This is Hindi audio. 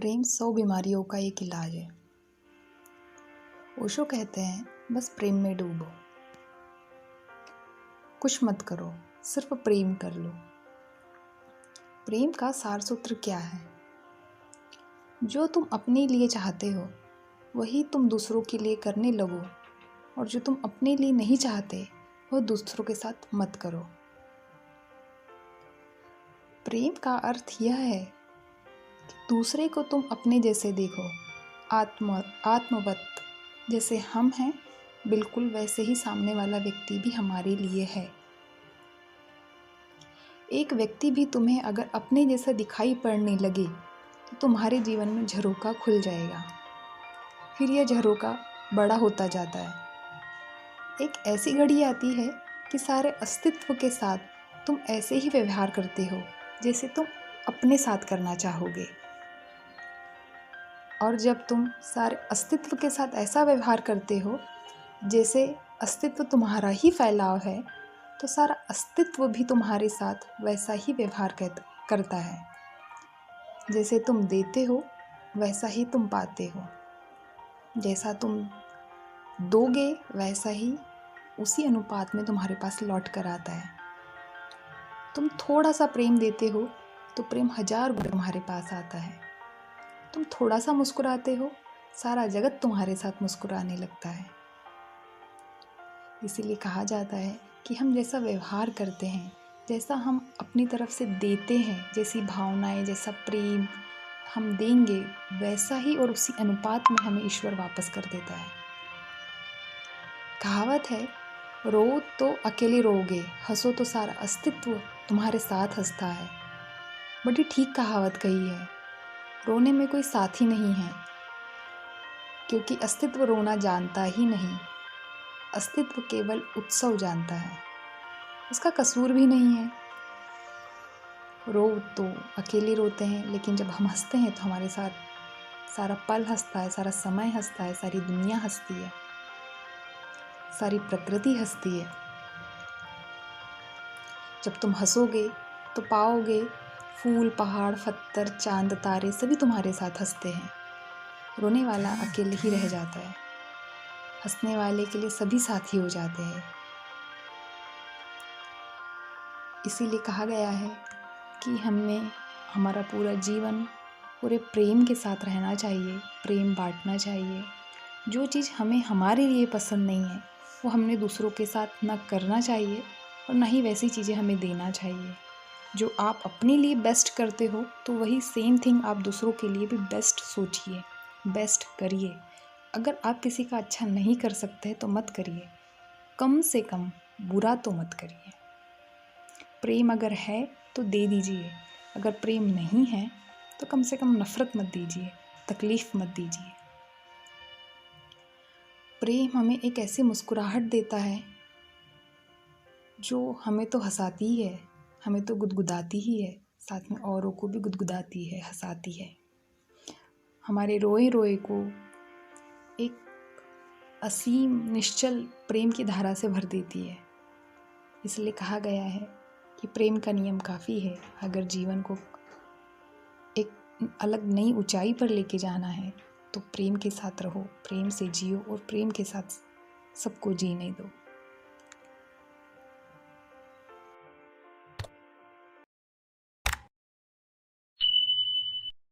प्रेम 100 बीमारियों का एक इलाज है। ओशो कहते हैं, बस प्रेम में डूबो, कुछ मत करो, सिर्फ प्रेम कर लो। प्रेम का सार सूत्र क्या है? जो तुम अपने लिए चाहते हो वही तुम दूसरों के लिए करने लगो, और जो तुम अपने लिए नहीं चाहते वह दूसरों के साथ मत करो। प्रेम का अर्थ यह है कि दूसरे को तुम अपने जैसे देखो, आत्मवत। जैसे हम हैं बिल्कुल वैसे ही सामने वाला व्यक्ति भी हमारे लिए है। एक व्यक्ति भी तुम्हें अगर अपने जैसा दिखाई पड़ने लगे तो तुम्हारे जीवन में झरोखा खुल जाएगा। फिर यह झरोखा बड़ा होता जाता है। एक ऐसी घड़ी आती है कि सारे अस्तित्व के साथ तुम ऐसे ही व्यवहार करते हो जैसे तुम अपने साथ करना चाहोगे। और जब तुम सारे अस्तित्व के साथ ऐसा व्यवहार करते हो जैसे अस्तित्व तुम्हारा ही फैलाव है, तो सारा अस्तित्व भी तुम्हारे साथ वैसा ही व्यवहार करता है। जैसे तुम देते हो वैसा ही तुम पाते हो। जैसा तुम दोगे वैसा ही उसी अनुपात में तुम्हारे पास लौट कर आता है। तुम थोड़ा सा प्रेम देते हो तो प्रेम 1000 गुना तुम्हारे पास आता है। तुम थोड़ा सा मुस्कुराते हो, सारा जगत तुम्हारे साथ मुस्कुराने लगता है। इसीलिए कहा जाता है कि हम जैसा व्यवहार करते हैं, जैसा हम अपनी तरफ से देते हैं, जैसी भावनाएं, जैसा प्रेम हम देंगे, वैसा ही और उसी अनुपात में हमें ईश्वर वापस कर देता है। कहावत है, रो तो अकेले रोगे, हंसो तो सारा अस्तित्व तुम्हारे साथ हंसता है। बड़ी ठीक कहावत कही है। रोने में कोई साथी नहीं है, क्योंकि अस्तित्व रोना जानता ही नहीं। अस्तित्व केवल उत्सव जानता है, उसका कसूर भी नहीं है। रो तो अकेले रोते हैं, लेकिन जब हम हंसते हैं तो हमारे साथ सारा पल हंसता है, सारा समय हंसता है, सारी दुनिया हंसती है, सारी प्रकृति हंसती है। जब तुम हंसोगे तो पाओगे फूल, पहाड़, पत्थर, चांद, तारे सभी तुम्हारे साथ हंसते हैं। रोने वाला अकेले ही रह जाता है, हंसने वाले के लिए सभी साथी हो जाते हैं। इसीलिए कहा गया है कि हमें हमारा पूरा जीवन पूरे प्रेम के साथ रहना चाहिए, प्रेम बांटना चाहिए। जो चीज़ हमें हमारे लिए पसंद नहीं है वो हमने दूसरों के साथ ना करना चाहिए, और ना ही वैसी चीज़ें हमें देना चाहिए। जो आप अपने लिए बेस्ट करते हो तो वही सेम थिंग आप दूसरों के लिए भी बेस्ट सोचिए, बेस्ट करिए। अगर आप किसी का अच्छा नहीं कर सकते तो मत करिए, कम से कम बुरा तो मत करिए। प्रेम अगर है तो दे दीजिए, अगर प्रेम नहीं है तो कम से कम नफ़रत मत दीजिए, तकलीफ़ मत दीजिए। प्रेम हमें एक ऐसी मुस्कुराहट देता है जो हमें तो हंसाती ही है, हमें तो गुदगुदाती ही है, साथ में औरों को भी गुदगुदाती है, हंसाती है। हमारे रोए रोए को एक असीम निश्चल प्रेम की धारा से भर देती है। इसलिए कहा गया है कि प्रेम का नियम काफ़ी है। अगर जीवन को एक अलग नई ऊंचाई पर लेके जाना है तो प्रेम के साथ रहो, प्रेम से जियो और प्रेम के साथ सबको जीने दो।